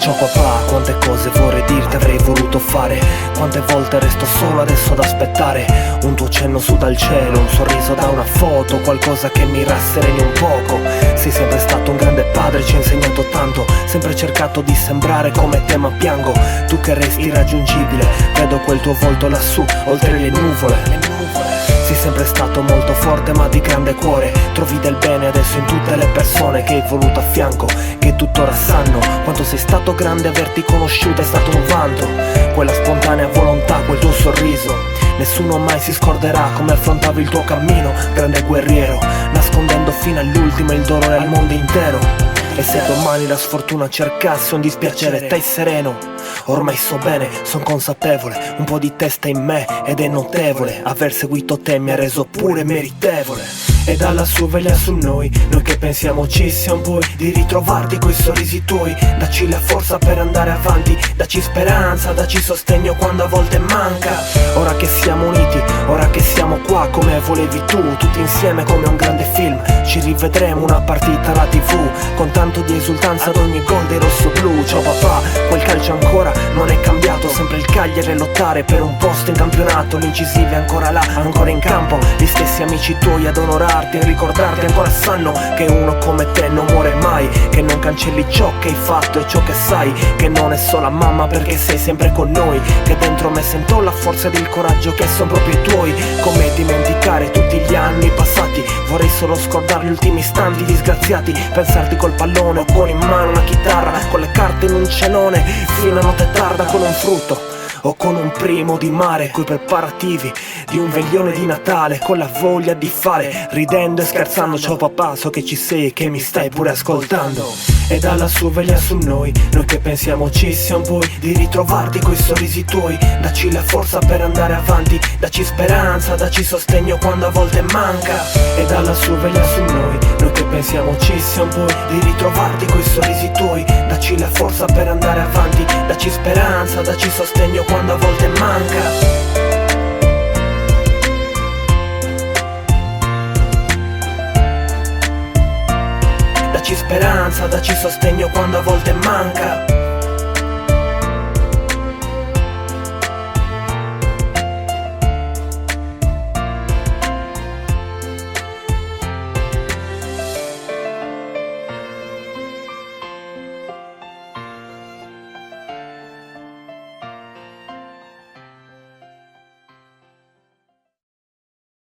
Ciao papà, quante cose vorrei dirti, avrei voluto fare. Quante volte resto solo adesso ad aspettare un tuo cenno su dal cielo, un sorriso da una foto, qualcosa che mi rassereni un poco. Sei sempre stato un grande padre, ci hai insegnato tanto, sempre cercato di sembrare come te, ma piango. Tu che resti irraggiungibile, vedo quel tuo volto lassù, oltre le nuvole. Sei sempre stato molto forte ma di grande cuore. Trovi del bene adesso in tutte le persone che hai voluto a fianco, che tuttora sanno quanto sei stato grande. Averti conosciuto è stato un vanto. Quella spontanea volontà, quel tuo sorriso, nessuno mai si scorderà come affrontavi il tuo cammino. Grande guerriero, nascondendo fino all'ultimo il dolore al mondo intero. E se domani la sfortuna cercasse un dispiacere, stai sereno, ormai so bene, son consapevole. Un po' di testa in me ed è notevole. Aver seguito te mi ha reso pure meritevole. E dalla veglia su noi che pensiamo ci siamo poi di ritrovarti coi sorrisi tuoi. Dacci la forza per andare avanti, dacci speranza, dacci sostegno quando a volte manca. Ora che siamo uniti, ora che siamo qua come volevi tu, tutti insieme come un grande film. Ci rivedremo una partita alla TV, con tanto di esultanza ad ogni gol dei rossoblu. Ciao papà, quel calcio ancora non è cambiato, sempre il Cagliari a lottare per un posto in campionato. L'incisive è ancora là, ancora in campo, gli stessi amici tuoi ad onorarti e ricordarti ancora sanno che uno come te non muore mai, che non cancelli ciò che hai fatto e ciò che sai, che non è sola mamma perché sei sempre con noi, che dentro me sento la forza ed il coraggio che sono proprio i tuoi. Come dimenticare tutti gli anni passati, vorrei solo scordare gli ultimi istanti disgraziati, pensarti col pallone o con in mano una chitarra, con le carte in un cenone fino a notte tarda, con un frutto o con un primo di mare, coi preparativi di un veglione di Natale, con la voglia di fare, ridendo e scherzando. Ciao papà, so che ci sei e che mi stai pure ascoltando. E dalla veglia su noi che pensiamo ci siamo poi di ritrovarti coi sorrisi tuoi. Dacci la forza per andare avanti, dacci speranza, dacci sostegno quando a volte manca. E dalla veglia su noi che pensiamo ci siamo poi di ritrovarti coi sorrisi tuoi. Dacci la forza per andare avanti, dacci speranza, dacci sostegno quando a volte manca. Dacci speranza, dacci sostegno quando a volte manca.